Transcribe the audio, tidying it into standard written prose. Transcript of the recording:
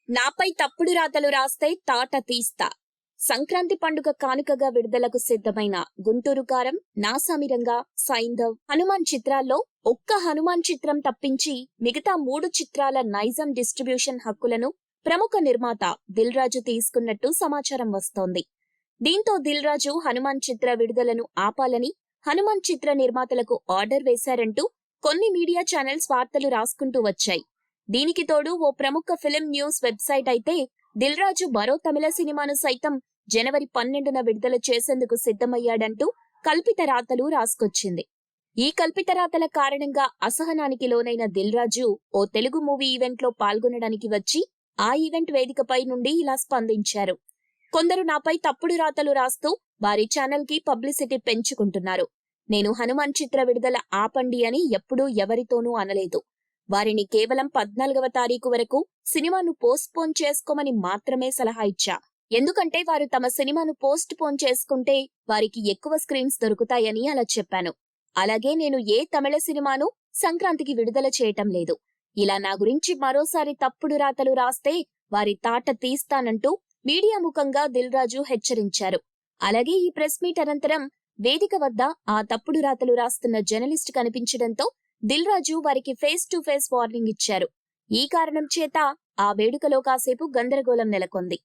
నాపై తప్పుడు రాతలు రాస్తే తాట తీస్తా. సంక్రాంతి పండుగ కానుకగా విడుదలకు సిద్ధమైన గుంటూరు కారం, నాసామిరంగా, సైంధవ్, హనుమాన్ చిత్రాల్లో ఒక్క హనుమాన్ చిత్రం తప్పించి మిగతా 3 చిత్రాల నైజాం డిస్ట్రిబ్యూషన్ హక్కులను ప్రముఖ నిర్మాత దిల్ రాజు తీసుకున్నట్టు సమాచారం వస్తోంది. దీంతో దిల్ రాజు హనుమాన్ చిత్ర విడుదలను ఆపాలని హనుమాన్ చిత్ర నిర్మాతలకు ఆర్డర్ వేశారంటూ కొన్ని మీడియా ఛానల్స్ వార్తలు రాసుకుంటూ వచ్చాయి. దీనికి తోడు ఓ ప్రముఖ ఫిల్మ్ న్యూస్ వెబ్సైట్ అయితే దిల్ రాజు మరో తమిళ సినిమాను సైతం జనవరి 12న విడుదల చేసేందుకు సిద్ధమయ్యాడంటూ కల్పిత రాతలు రాసుకొచ్చింది. ఈ కల్పిత రాతల కారణంగా అసహనానికి లోనైన దిల్ రాజు ఓ తెలుగు మూవీ ఈవెంట్లో పాల్గొనడానికి వచ్చి ఆ ఈవెంట్ వేదికపై నుండి ఇలా స్పందించారు. కొందరు నాపై తప్పుడు రాతలు రాస్తూ వారి ఛానల్ కి పబ్లిసిటీ పెంచుకుంటున్నారు. నేను హనుమాన్ చిత్ర విడుదల ఆపండి అని ఎప్పుడూ ఎవరితోనూ అనలేదు. వారిని కేవలం 14వ తారీఖు వరకు సినిమాను పోస్ట్ పోన్ చేసుకోమని మాత్రమే సలహా ఇచ్చా. ఎందుకంటే వారు తమ సినిమాను పోస్ట్ పోన్ చేసుకుంటే వారికి ఎక్కువ స్క్రీన్స్ దొరుకుతాయని అలా చెప్పాను. అలాగే నేను ఏ తమిళ సినిమాను సంక్రాంతికి విడుదల చేయటం లేదు. ఇలా నా గురించి మరోసారి తప్పుడు రాతలు రాస్తే వారి తాట తీస్తానంటూ మీడియా ముఖంగా దిల్ రాజు హెచ్చరించారు. అలాగే ఈ ప్రెస్ మీట్ అనంతరం వేదిక వద్ద ఆ తప్పుడు రాతలు రాస్తున్న జర్నలిస్ట్ కనిపించడంతో దిల్ రాజు వారికి ఫేస్ టు ఫేస్ వార్నింగ్ ఇచ్చారు. ఈ కారణం చేత ఆ వేడుకలో కాసేపు గందరగోళం నెలకొంది.